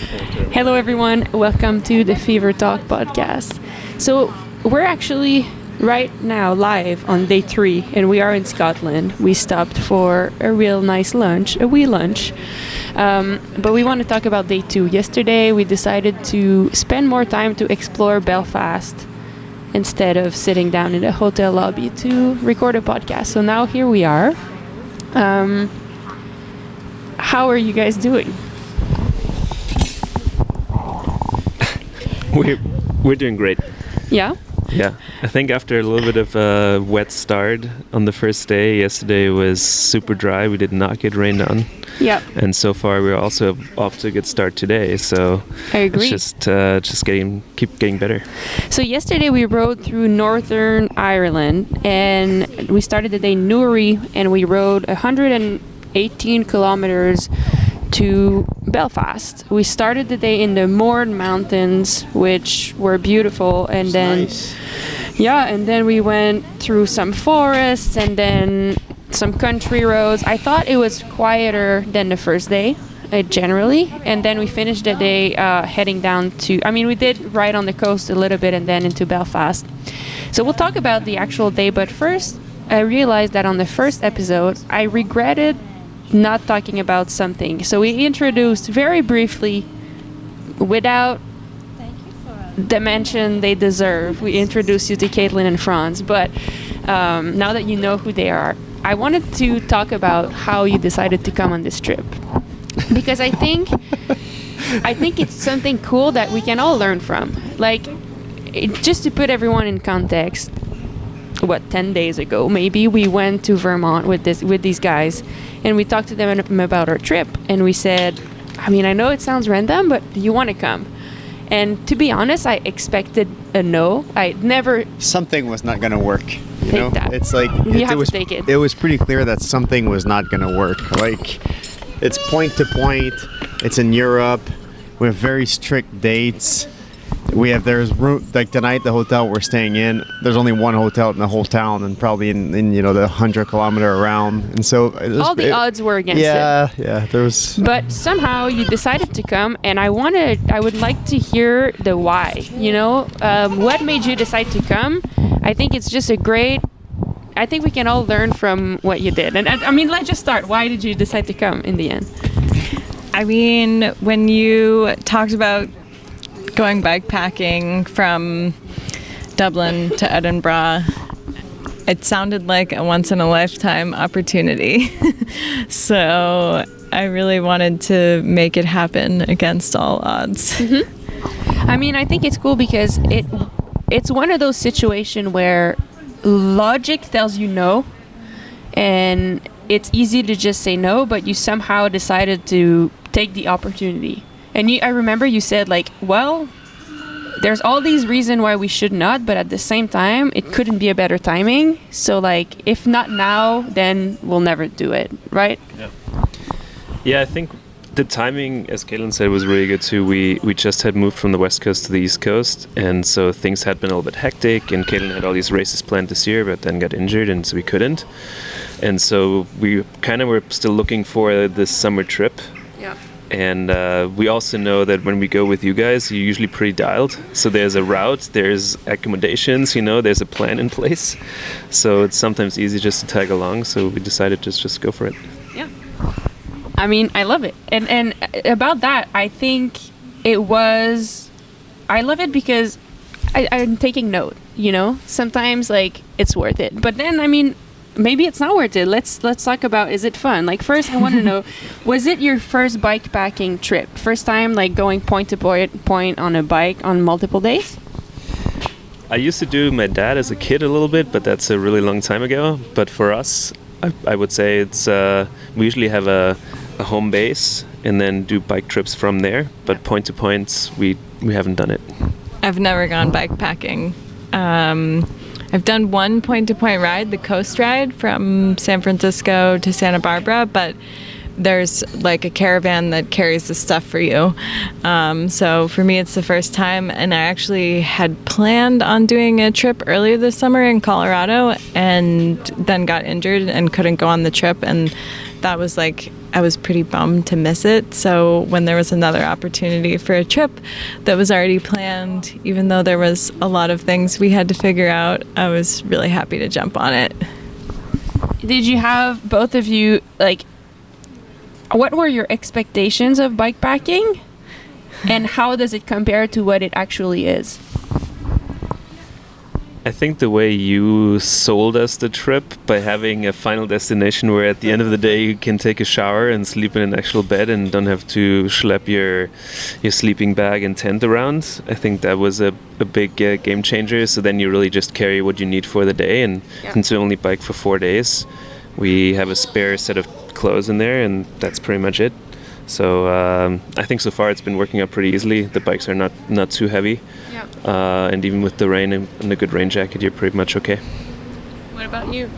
Hello everyone, welcome to the Fever Talk podcast. So we're actually right now live on day 3 and we are in Scotland. We stopped for a real nice lunch, a wee lunch. But we want to talk about day 2. Yesterday we decided to spend more time to explore Belfast instead of sitting down in a hotel lobby to record a podcast. So now here we are. How are you guys doing? We're doing great. Yeah? Yeah. I think after a little bit of a wet start on the first day, yesterday was super dry. We did not get rained on. Yeah. And so far we're also off to a good start today. So I agree. It's just keep getting better. So yesterday we rode through Northern Ireland and we started the day in Newry and we rode 118 kilometers to Belfast. We started the day in the Mourne Mountains, which were beautiful, and then and then we went through some forests and then some country roads. I thought it was quieter than the first day, generally, and then we finished the day heading down to, we did ride on the coast a little bit and then into Belfast. So we'll talk about the actual day, but first I realized that on the first episode I regretted not talking about something. So we introduced very briefly, without the mention they deserve, we introduced you to Caitlin and Franz. But now that you know who they are, I wanted to talk about how you decided to come on this trip, because I think it's something cool that we can all learn from. Like, just to put everyone in context, 10 days ago maybe, we went to Vermont with these guys and we talked to them about our trip, and we said, I know it sounds random, but do you want to come? And to be honest, I expected a no. I never... Something was not going to work. You know? That. It's like... It was pretty clear that something was not going to work. Like, it's point to point. It's in Europe. We have very strict dates. There's room, like tonight, the hotel we're staying in, there's only one hotel in the whole town, and probably in the 100-kilometer around, and so all the odds were against it. Yeah, there was. But somehow you decided to come, and I would like to hear the why. What made you decide to come? I think it's just I think we can all learn from what you did. And let's just start. Why did you decide to come in the end? When you talked about going bikepacking from Dublin to Edinburgh, it sounded like a once-in-a-lifetime opportunity. So I really wanted to make it happen against all odds. Mm-hmm. I think it's cool because it's one of those situations where logic tells you no, and it's easy to just say no, but you somehow decided to take the opportunity. And I remember you said, there's all these reasons why we should not, but at the same time, it couldn't be a better timing. So, if not now, then we'll never do it, right? Yeah, I think the timing, as Caitlin said, was really good too. We just had moved from the West Coast to the East Coast, and so things had been a little bit hectic, and Caitlin had all these races planned this year, but then got injured, and so we couldn't. And so we kind of were still looking for this summer trip. Yeah. And we also know that when we go with you guys, you're usually pretty dialed. So there's a route, there's accommodations, there's a plan in place. So it's sometimes easy just to tag along. So we decided to just go for it. Yeah. I love it. And about that, I think I love it because I'm taking note, Sometimes, it's worth it. But then, maybe it's not worth it. Let's talk about, is it fun? First I want to know, was it your first bikepacking trip? First time going point to point on a bike on multiple days? I used to do my dad as a kid a little bit, but that's a really long time ago. But for us, I would say it's we usually have a home base and then do bike trips from there. But point to points, we haven't done it. I've never gone bikepacking. I've done one point-to-point ride, the coast ride from San Francisco to Santa Barbara, but there's a caravan that carries the stuff for you. So for me, it's the first time, and I actually had planned on doing a trip earlier this summer in Colorado and then got injured and couldn't go on the trip, and that was like, I was pretty bummed to miss it. So when there was another opportunity for a trip that was already planned, even though there was a lot of things we had to figure out, I was really happy to jump on it. Did you have, both of you, like, what were your expectations of bikepacking? And how does it compare to what it actually is? I think the way you sold us the trip by having a final destination where at the end of the day you can take a shower and sleep in an actual bed and don't have to schlep your sleeping bag and tent around, I think that was a big game changer. So then you really just carry what you need for the day, and since we only bike for 4 days, we have a spare set of clothes in there, and that's pretty much it. So I think so far it's been working out pretty easily. The bikes are not too heavy. And even with the rain and a good rain jacket, you're pretty much okay. What about you?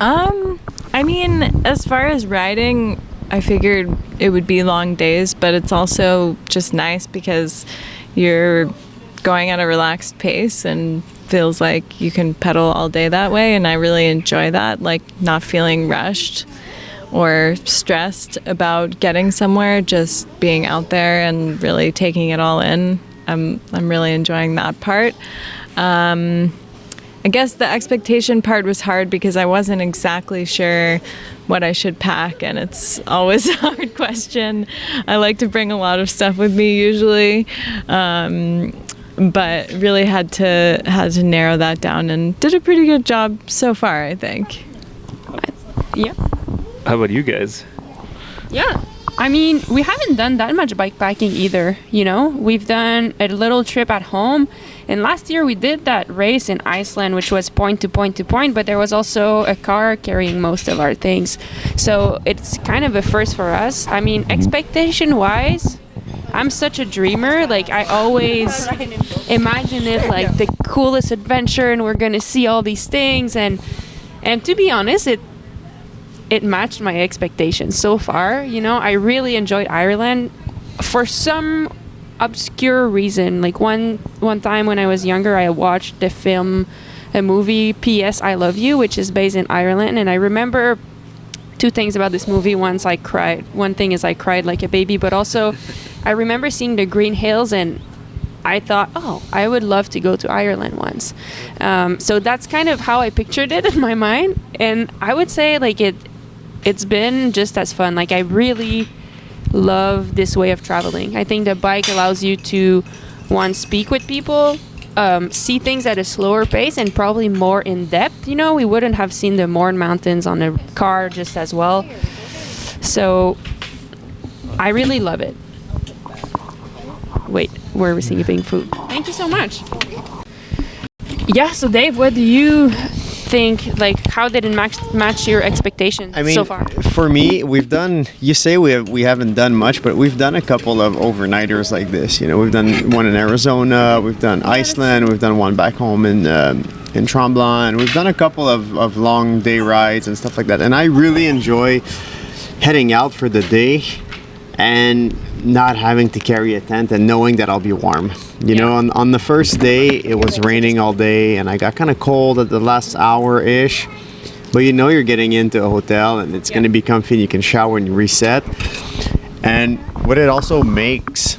I mean, as far as riding, I figured it would be long days, but it's also just nice because you're going at a relaxed pace and feels like you can pedal all day that way, and I really enjoy that, like not feeling rushed or stressed about getting somewhere, just being out there and really taking it all in. I'm really enjoying that part. I guess the expectation part was hard because I wasn't exactly sure what I should pack, and it's always a hard question. I like to bring a lot of stuff with me usually, but really had to narrow that down and did a pretty good job so far, I think. Yeah. How about you guys? Yeah. I mean, we haven't done that much bikepacking either, you know? We've done a little trip at home, and last year we did that race in Iceland, which was point to point to point, but there was also a car carrying most of our things. So it's kind of a first for us. I mean, expectation-wise, I'm such a dreamer. Like, I always imagine it like the coolest adventure, and we're gonna see all these things, and to be honest, it matched my expectations so far. You know, I really enjoyed Ireland for some obscure reason. Like one time when I was younger, I watched a movie, P.S. I Love You, which is based in Ireland, and I remember two things about this movie. One thing is I cried like a baby, but also I remember seeing the Green Hills, and I thought, oh, I would love to go to Ireland once. So that's kind of how I pictured it in my mind, and I would say like it's been just as fun. Like, I really love this way of traveling. I think the bike allows you to, one, speak with people, see things at a slower pace and probably more in depth. You know, we wouldn't have seen the Mourne Mountains on a car just as well. So I really love it. Wait, we're receiving food. Thank you so much. Yeah, so Dave, what do you think, like, how did it match your expectations so far? For me, we've done, you say we haven't done much, but we've done a couple of overnighters like this. You know, we've done one in Arizona, we've done Iceland, we've done one back home in Tremblant, we've done a couple of long day rides and stuff like that. And I really enjoy heading out for the day and not having to carry a tent and knowing that I'll be warm. You know, on the first day, it was raining all day and I got kind of cold at the last hour-ish. But you know you're getting into a hotel and it's going to be comfy and you can shower and reset. And what it also makes,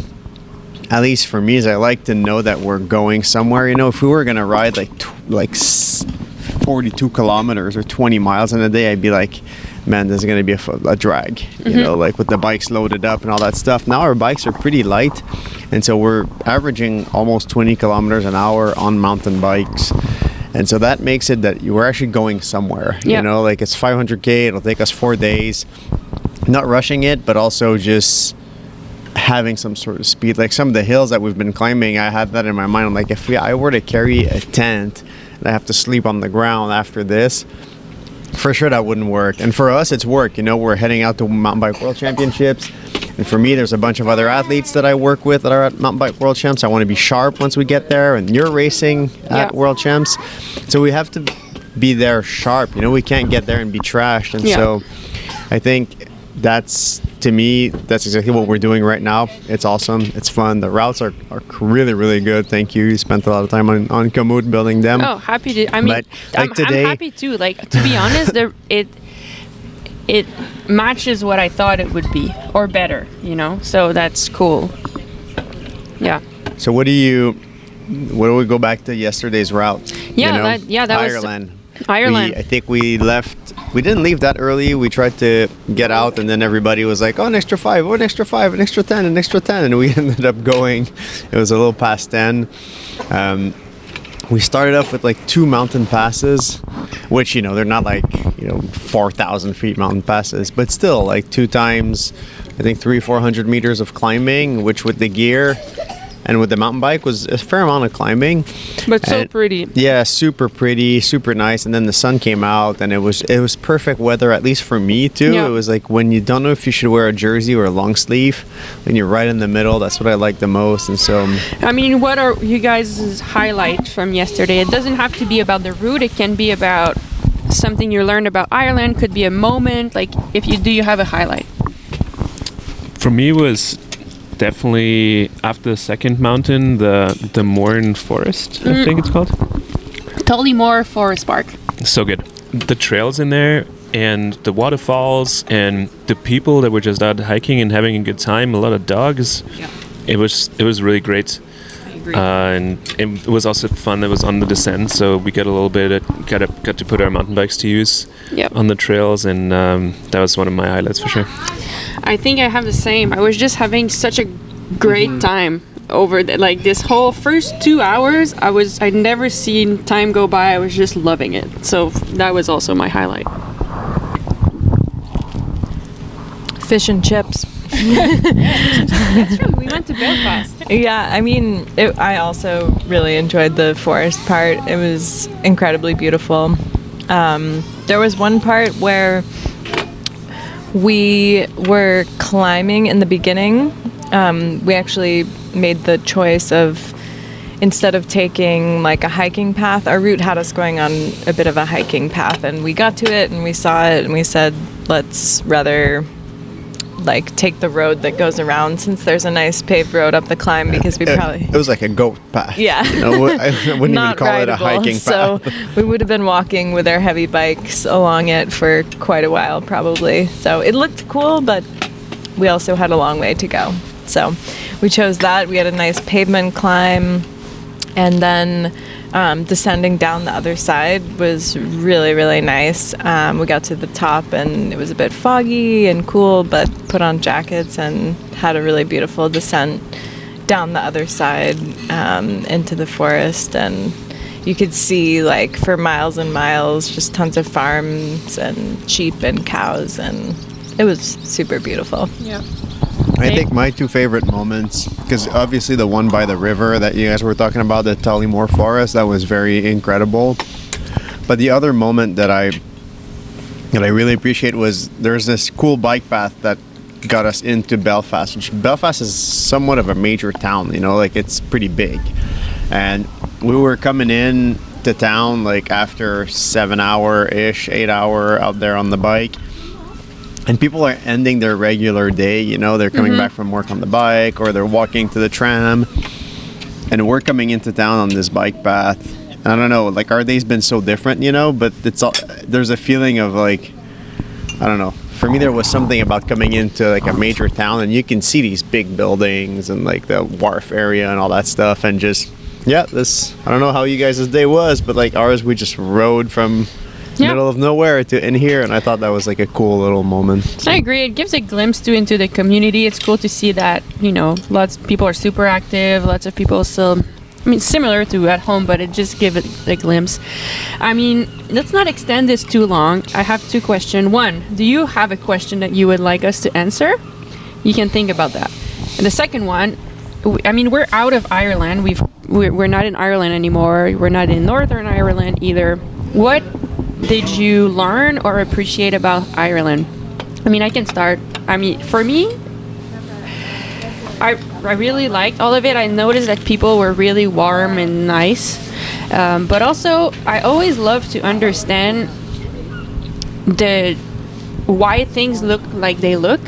at least for me, is I like to know that we're going somewhere. You know, if we were going to ride like 42 kilometers or 20 miles in a day, I'd be like, man, this is going to be a drag, you know, like with the bikes loaded up and all that stuff. Now our bikes are pretty light, and so we're averaging almost 20 kilometers an hour on mountain bikes. And so that makes it that we're actually going somewhere, you know, like it's 500K, it'll take us 4 days, not rushing it, but also just having some sort of speed. Like some of the hills that we've been climbing, I had that in my mind. I'm like, if I were to carry a tent and I have to sleep on the ground after this, for sure that wouldn't work. And for us, it's work. You know, we're heading out to Mountain Bike World Championships. And for me, there's a bunch of other athletes that I work with that are at Mountain Bike World Champs. I want to be sharp once we get there. And you're racing at World Champs. So we have to be there sharp. You know, we can't get there and be trashed. And so I think that's, to me, that's exactly what we're doing right now. It's awesome. It's fun. The routes are really, really good. Thank you. You spent a lot of time on Komoot building them. Oh, happy to. I mean, but, like I'm happy too. Like, to be honest, it matches what I thought it would be, or better, you know. So that's cool. Yeah. So what do we go back to yesterday's route? Yeah, that Ireland. was Ireland. I think we didn't leave that early. We tried to get out, and then everybody was like, oh, an extra 5, oh, an extra 5, an extra 10, an extra 10. And we ended up going. It was a little past 10. We started off with like 2 mountain passes, which, they're not like, 4,000 feet mountain passes, but still like 2 times, I think 300-400 meters of climbing, which with the gear and with the mountain bike was a fair amount of climbing. But so pretty. Yeah, super pretty, super nice. And then the sun came out, and it was perfect weather, at least for me too. Yeah. It was like when you don't know if you should wear a jersey or a long sleeve, and you're right in the middle. That's what I like the most. And so, I mean, what are you guys' highlights from yesterday? It doesn't have to be about the route. It can be about something you learned about Ireland. Could be a moment. Like, do you have a highlight? For me, was definitely after the second mountain, the Mourne Forest, I think it's called. Tollymore Forest Park. So good. The trails in there and the waterfalls and the people that were just out hiking and having a good time. A lot of dogs. Yeah. It was really great. I agree. And it was also fun. It was on the descent, so we got a little bit got to put our mountain bikes to use on the trails, and that was one of my highlights for sure. I think I have the same. I was just having such a great time over like this whole first 2 hours. I'd never seen time go by. I was just loving it. So that was also my highlight. Fish and chips. That's true. We went to Belfast. Yeah, I mean, I also really enjoyed the forest part. It was incredibly beautiful. There was one part where we were climbing in the beginning. We actually made the choice of, instead of taking like a hiking path, our route had us going on a bit of a hiking path, and we got to it and we saw it and we said, let's rather like take the road that goes around, since there's a nice paved road up the climb, because it was like a goat path. Yeah. I wouldn't even call it a hiking path. So we would have been walking with our heavy bikes along it for quite a while probably. So it looked cool, but we also had a long way to go. So we chose that. We had a nice pavement climb, and then descending down the other side was really, really nice. We got to the top and it was a bit foggy and cool, but put on jackets and had a really beautiful descent down the other side into the forest. And you could see like for miles and miles just tons of farms and sheep and cows, and it was super beautiful. Yeah. I think my 2 favorite moments, because obviously the one by the river that you guys were talking about, the Tollymore Forest, that was very incredible. But the other moment that I really appreciate was there's this cool bike path that got us into Belfast, which Belfast is somewhat of a major town, like it's pretty big. And we were coming in to town like after 7-hour-ish, 8-hour out there on the bike. And people are ending their regular day, they're coming back from work on the bike, or they're walking to the tram. And we're coming into town on this bike path. And I don't know, like our days been so different, but there's a feeling of like, I don't know. For me, there was something about coming into like a major town, and you can see these big buildings and like the wharf area and all that stuff. And just, I don't know how you guys' day was, but like ours, we just rode from middle of nowhere to in here, and I thought that was like a cool little moment. I agree. It gives a glimpse into the community. It's cool to see that lots of people are super active. Lots of people still, similar to at home, but it just gives it a glimpse. Let's not extend this too long. I have 2 questions. One, do you have a question that you would like us to answer? You can think about that. And the second one, we're out of Ireland. We're not in Ireland anymore. We're not in Northern Ireland either. What did you learn or appreciate about Ireland? I can start. For me, I really liked all of it. I noticed that people were really warm and nice. But also, I always love to understand why things look like they look.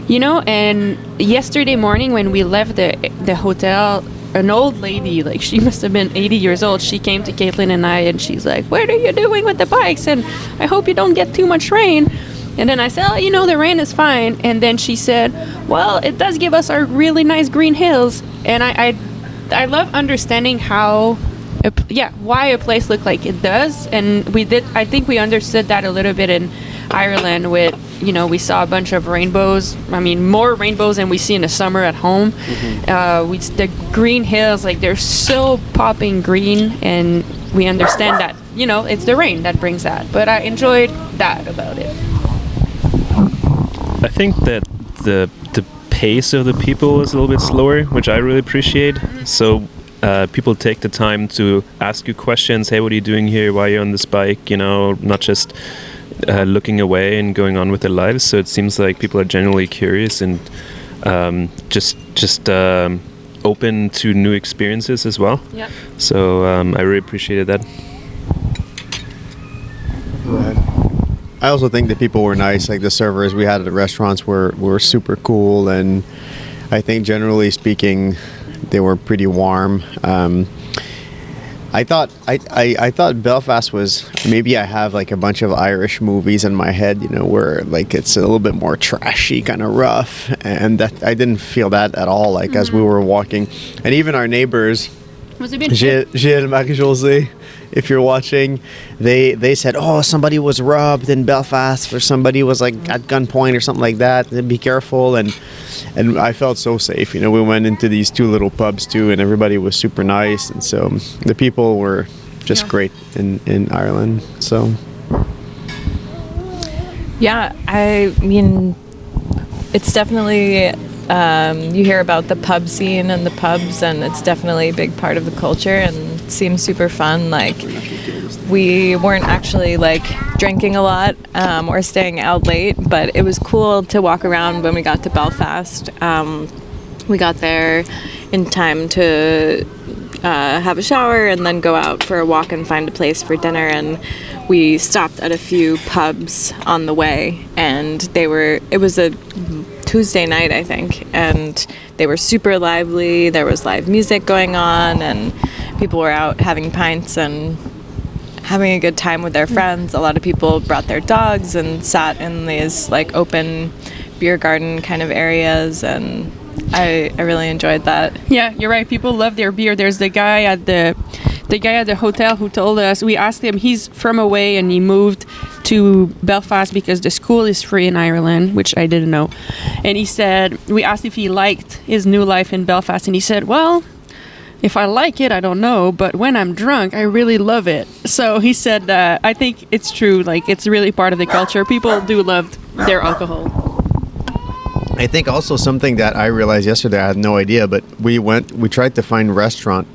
And yesterday morning when we left the hotel, an old lady, like she must have been 80 years old, she came to Caitlin and I, and she's like, what are you doing with the bikes? And I hope you don't get too much rain. And then I said, oh, you know, the rain is fine. And then she said, well, it does give us our really nice green hills. And I love understanding how, why a place looked like it does. And I think we understood that a little bit in Ireland with, you know, we saw a bunch of rainbows. I mean, more rainbows than we see in the summer at home. The green hills, like, they're so popping green, and we understand that, you know, it's the rain that brings that. But I enjoyed that about it. I think that the pace of the people is a little bit slower, which I really appreciate. So people take the time to ask you questions. Hey, what are you doing here? Why are you on this bike? You know, not just looking away and going on with their lives. So it seems like people are genuinely curious and just open to new experiences as well. Yeah. So I really appreciated that. I also think that people were nice. Like the servers we had at the restaurants were super cool, and I think generally speaking, they were pretty warm. I thought Belfast was, maybe I have like a bunch of Irish movies in my head, you know, where like it's a little bit more trashy, kind of rough, and that I didn't feel that at all. Like as we were walking, and even our neighbors, Gilles, Marie-José, if you're watching, they said, oh, somebody was robbed in Belfast, or somebody was like at gunpoint or something like that. Be careful, and I felt so safe. You know, we went into these two little pubs too, and everybody was super nice, and so the people were just great in Ireland. So yeah, I mean, it's definitely you hear about the pub scene and the pubs, and it's definitely a big part of the culture and seems super fun. Like, we weren't actually like drinking a lot or staying out late, but it was cool to walk around when we got to Belfast. We got there in time to have a shower and then go out for a walk and find a place for dinner, and we stopped at a few pubs on the way, and it was a Tuesday night, I think, and they were super lively. There was live music going on, and people were out having pints and having a good time with their friends. A lot of people brought their dogs and sat in these like open beer garden kind of areas, and I really enjoyed that. Yeah, you're right. People love their beer. There's the guy at the hotel who told us, we asked him, he's from away and he moved to Belfast because the school is free in Ireland, which I didn't know. And he said, we asked if he liked his new life in Belfast, and he said, well, if I like it, I don't know, but when I'm drunk, I really love it. So he said, I think it's true. Like, it's really part of the culture. People do love their alcohol. I think also something that I realized yesterday, I had no idea, but we tried to find a restaurant,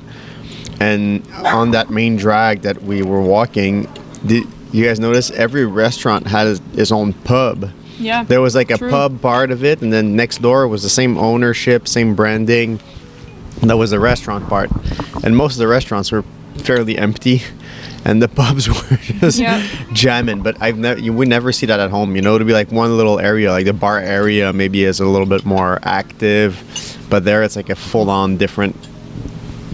and on that main drag that we were walking, did you guys notice every restaurant had its own pub? Yeah. There was like a pub part of it, and then next door was the same ownership, same branding. That was the restaurant part, and most of the restaurants were fairly empty, and the pubs were just jamming. But you would never see that at home. You know, it'd be like one little area, like the bar area maybe is a little bit more active, but there it's like a full-on different,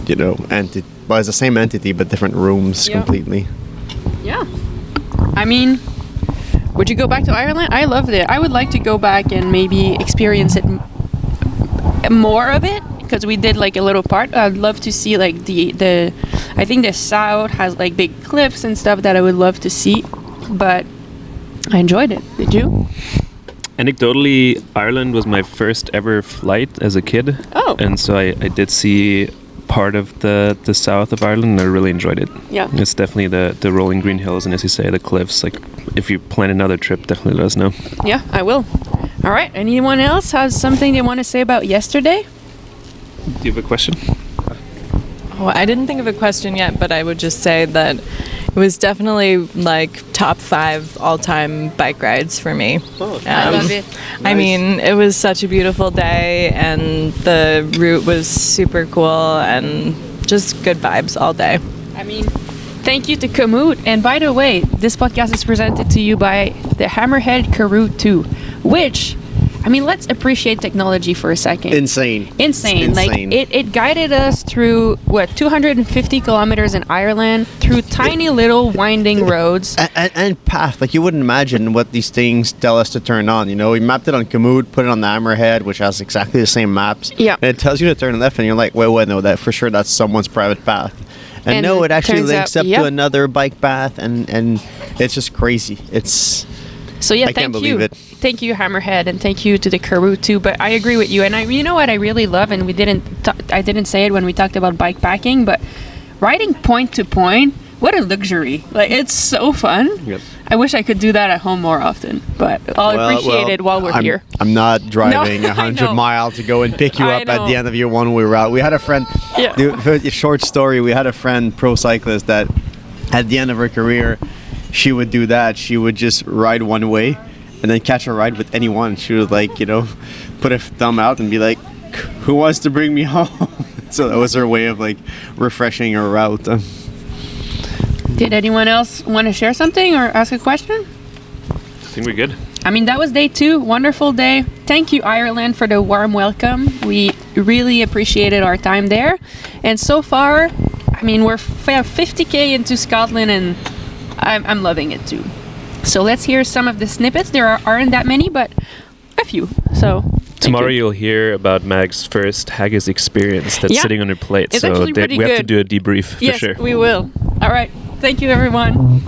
you know, entity. But it's the same entity, but different rooms completely. Yeah. I mean, would you go back to Ireland? I loved it. I would like to go back and maybe experience it, more of it, because we did like a little part. I'd love to see like the I think the south has like big cliffs and stuff that I would love to see, but I enjoyed it. Did you? Anecdotally, Ireland was my first ever flight as a kid. Oh. And so I did see part of the south of Ireland, and I really enjoyed it. Yeah. It's definitely the rolling green hills, and as you say, the cliffs. Like, if you plan another trip, definitely let us know. Yeah, I will. All right. Anyone else has something they want to say about yesterday? Do you have a question? Oh, I didn't think of a question yet, but I would just say that it was definitely like top 5 all-time bike rides for me. Oh, I love it. Nice. I mean, it was such a beautiful day, and the route was super cool, and just good vibes all day. I mean, thank you to Komoot. And by the way, this podcast is presented to you by the Hammerhead Karoo 2, which I mean, let's appreciate technology for a second. Insane. Like it guided us through 250 kilometers in Ireland through tiny little winding roads and path. Like you wouldn't imagine what these things tell us to turn on. You know, we mapped it on Komoot, put it on the Hammerhead, which has exactly the same maps. Yeah. And it tells you to turn left, and you're like, wait, no, that for sure that's someone's private path. And no, it actually links up to another bike path, and it's just crazy. It's so yeah. I can't believe it. Thank you, Hammerhead, and thank you to the Karoo too. But I agree with you, and you know what I really love, and I didn't say it when we talked about bike packing, but riding point to point, what a luxury! Like it's so fun. Yep. I wish I could do that at home more often, but I'll appreciate it while we're here. I'm not driving 100 miles to go and pick you up at the end of your one-way route. We had a friend. A short story. We had a friend, pro cyclist, that at the end of her career, she would do that. She would just ride one way and then catch a ride with anyone. She would put a thumb out and be like, "Who wants to bring me home?" So that was her way of refreshing her route. Did anyone else want to share something or ask a question? I think we're good. I mean, that was day 2. Wonderful day. Thank you, Ireland, for the warm welcome. We really appreciated our time there. And so far, I mean, we're 50K into Scotland, and I'm loving it too. So let's hear some of the snippets. There aren't that many, but a few. So tomorrow you'll hear about Mag's first Haggis experience that's sitting on her plate. It's so we have to do a debrief for sure. Yes, we will. All right. Thank you, everyone.